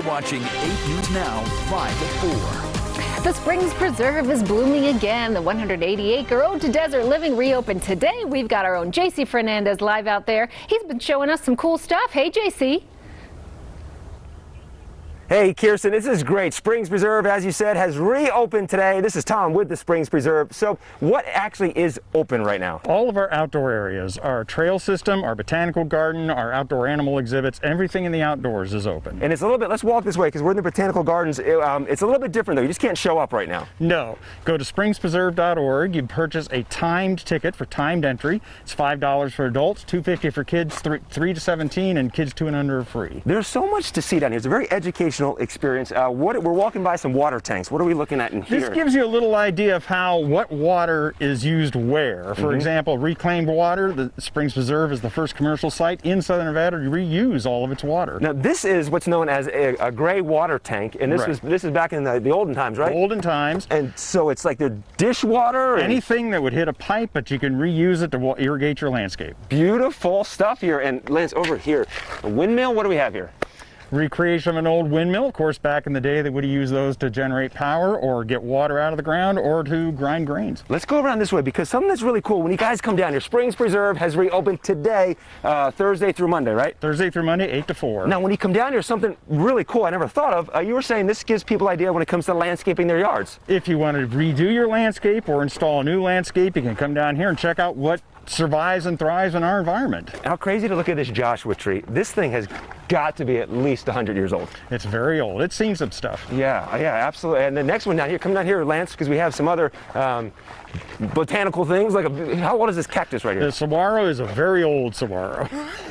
watching 8 News Now, live at 4. The Springs Preserve is blooming again. The 180-acre Ode to Desert Living reopened today. We've got our own JC Fernandez live out there. He's been showing us some cool stuff. Hey, JC. Hey, Kirsten, this is great. Springs Preserve, as you said, has reopened today. This is Tom with the Springs Preserve. So what actually is open right now? All of our outdoor areas, our trail system, our botanical garden, our outdoor animal exhibits, everything in the outdoors is open. And it's a little bit, let's walk this way because we're in the botanical gardens. It's a little bit different though. You just can't show up right now. No. Go to springspreserve.org. You purchase a timed ticket for timed entry. It's $5 for adults, $2.50 for kids 3 to 17, and kids 2 and under are free. There's so much to see down here. It's a very educational experience. We're walking by some water tanks. What are we looking at in here? This gives you a little idea of what water is used where. For example, reclaimed water. The Springs Preserve is the first commercial site in Southern Nevada to reuse all of its water. Now this is what's known as a gray water tank, and this is back in the olden times, right? Olden times. And so it's like the dishwater. Anything that would hit a pipe, but you can reuse it to irrigate your landscape. Beautiful stuff here. And Lance, over here, a windmill. What do we have here? Recreation of an old windmill. Of course, back in the day, they would have used those to generate power or get water out of the ground or to grind grains. Let's go around this way because something that's really cool when you guys come down here. Springs Preserve has reopened today, Thursday through Monday, right? Thursday through Monday, 8 to 4. Now, when you come down here, something really cool I never thought of. You were saying this gives people idea when it comes to landscaping their yards. If you want to redo your landscape or install a new landscape, you can come down here and check out what survives and thrives in our environment. How crazy to look at this Joshua tree. This thing has got to be at least 100 years old. It's very old. It's seen some stuff. Yeah, absolutely. And the next one down here, come down here, Lance, because we have some other botanical things. How old is this cactus right here? The saguaro is a very old saguaro.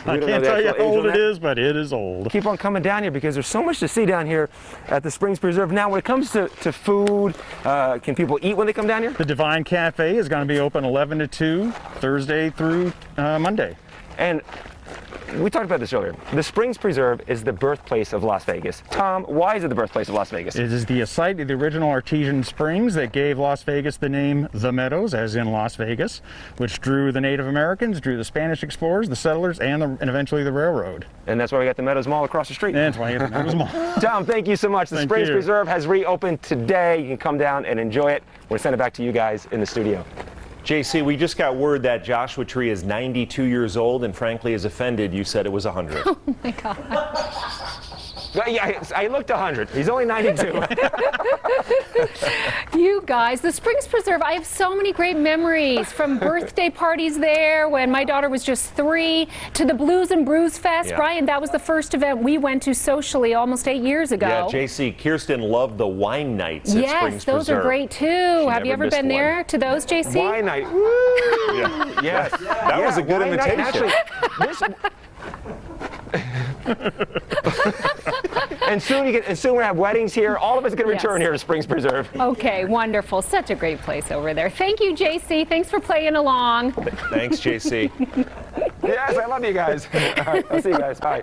I can't tell you how old it is, but it is old. Keep on coming down here because there's so much to see down here at the Springs Preserve. Now, when it comes to food, can people eat when they come down here? The Divine Cafe is going to be open 11 to 2, Thursday through Monday. And we talked about this earlier. The Springs Preserve is the birthplace of Las Vegas. Tom, why is it the birthplace of Las Vegas? It is the site of the original artesian springs that gave Las Vegas the name The Meadows, as in Las Vegas, which drew the Native Americans, drew the Spanish explorers, the settlers, and eventually the railroad. And that's why we got the Meadows Mall across the street. And that's why you got the Meadows Mall. Tom, thank you so much. The Springs Preserve has reopened today. You can come down and enjoy it. We're going to send it back to you guys in the studio. JC, we just got word that Joshua Tree is 92 years old and frankly is offended you said it was 100. Oh my God. Yeah, I looked 100. He's only 92. You guys, the Springs Preserve, I have so many great memories from birthday parties there when my daughter was just 3 to the Blues and Brews Fest. Yeah. Brian, that was the first event we went to socially almost 8 years ago. Yeah, JC, Kirsten loved the wine nights at Springs Yes, those Preserve. are great too. Have you ever been there to those, JC? Wine night. Yeah. Yes. That was a good wine night. invitation. Actually, and soon we're going to have weddings here. All of us are going to return here to Springs Preserve. Okay, wonderful. Such a great place over there. Thank you, JC. Thanks for playing along. Thanks, JC. Yes, I love you guys. All right, I'll see you guys. Bye.